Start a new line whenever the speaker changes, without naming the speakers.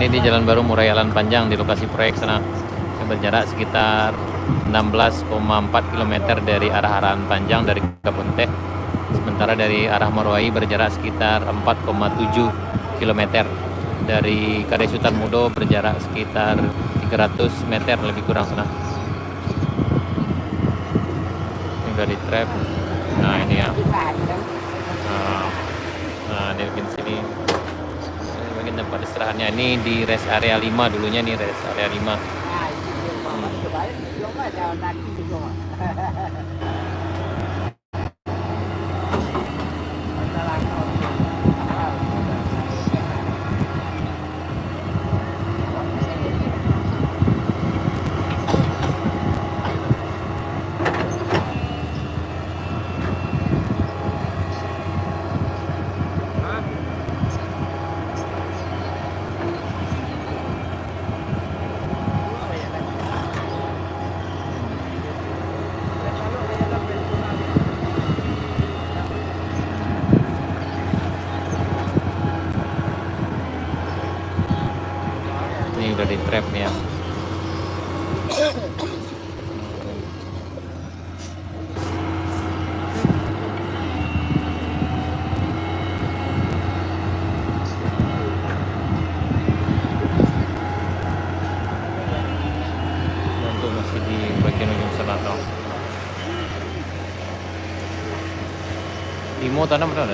Ini di Jalan Baru Murayalan Panjang di lokasi proyek sana, yang berjarak sekitar 16,4 km dari arah Arahan Panjang dari Kebun Teh. Sementara dari arah Morowai berjarak sekitar 4,7 km. Dari Kadai Sultan Mudo berjarak sekitar 300 meter lebih kurang sana. Ini udah di trap. Nah ini ya. Nah di bagian sini. Ini bagian tempat istirahatnya. Ini di rest area 5 dulunya nih, rest area 5. Ini udah di trap nih ya. Untuk masih di bagian ujung selatan. Imo tanam berapa?